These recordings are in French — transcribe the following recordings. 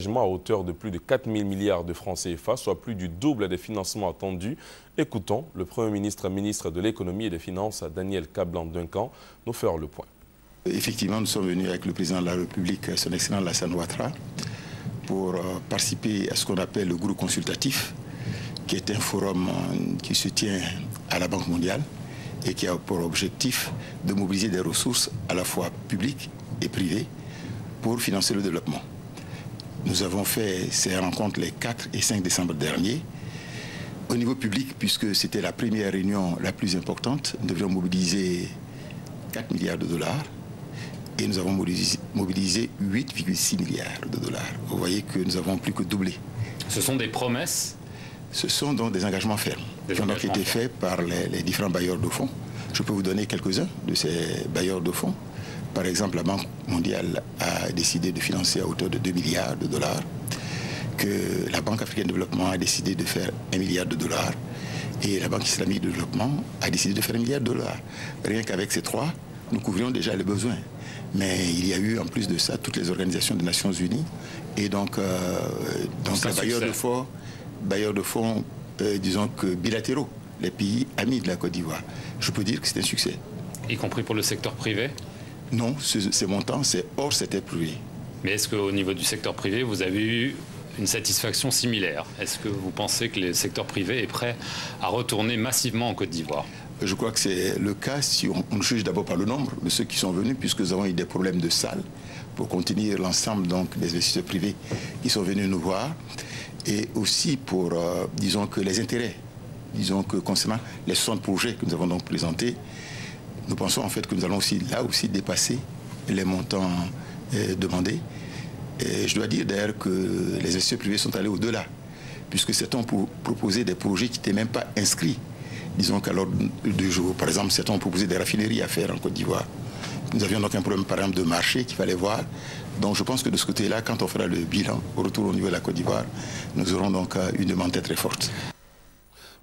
À hauteur de plus de 4 000 milliards de francs CFA, soit plus du double des financements attendus. Écoutons le Premier ministre, ministre de l'économie et des finances, Daniel Kablan-Duncan, nous faire le point. Effectivement, nous sommes venus avec le président de la République, son excellent Alassane Ouattara, pour participer à ce qu'on appelle le groupe consultatif, qui est un forum qui se tient à la Banque mondiale et qui a pour objectif de mobiliser des ressources à la fois publiques et privées pour financer le développement. Nous avons fait ces rencontres les 4 et 5 décembre dernier. Au niveau public, puisque c'était la première réunion la plus importante, nous devions mobiliser 4 milliards de dollars et nous avons mobilisé 8,6 milliards de dollars. Vous voyez que nous avons plus que doublé. Ce sont des promesses? Ce sont donc des engagements fermes qui ont donc été faits par les différents bailleurs de fonds. Je peux vous donner quelques-uns de ces bailleurs de fonds. Par exemple, la Banque mondiale a décidé de financer à hauteur de 2 milliards de dollars, que la Banque africaine de développement a décidé de faire 1 milliard de dollars, et la Banque islamique de développement a décidé de faire 1 milliard de dollars. Rien qu'avec ces trois, nous couvrions déjà les besoins. Mais il y a eu en plus de ça toutes les organisations des Nations Unies, et donc bailleurs de fonds, disons que bilatéraux, les pays amis de la Côte d'Ivoire. Je peux dire que c'est un succès. Y compris pour le secteur privé? Non, ces montants, c'est hors secteur privé. Mais est-ce qu'au niveau du secteur privé, vous avez eu une satisfaction similaire? Est-ce que vous pensez que le secteur privé est prêt à retourner massivement en Côte d'Ivoire? Je crois que c'est le cas si on juge d'abord par le nombre de ceux qui sont venus, puisque nous avons eu des problèmes de salles pour contenir l'ensemble des investisseurs privés qui sont venus nous voir, et aussi pour, disons que les intérêts, disons que concernant les 60 projets que nous avons donc présentés, nous pensons en fait que nous allons aussi dépasser les montants demandés. Et je dois dire d'ailleurs que les investisseurs privés sont allés au-delà, puisque certains ont proposé des projets qui n'étaient même pas inscrits, disons qu'à l'ordre du jour. Par exemple, certains ont proposé des raffineries à faire en Côte d'Ivoire. Nous avions donc un problème par exemple de marché qu'il fallait voir. Donc je pense que de ce côté-là, quand on fera le bilan au retour au niveau de la Côte d'Ivoire, nous aurons donc une demande très forte.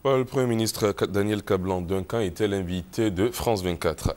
Le Premier ministre Daniel Kablan-Duncan était l'invité de France 24.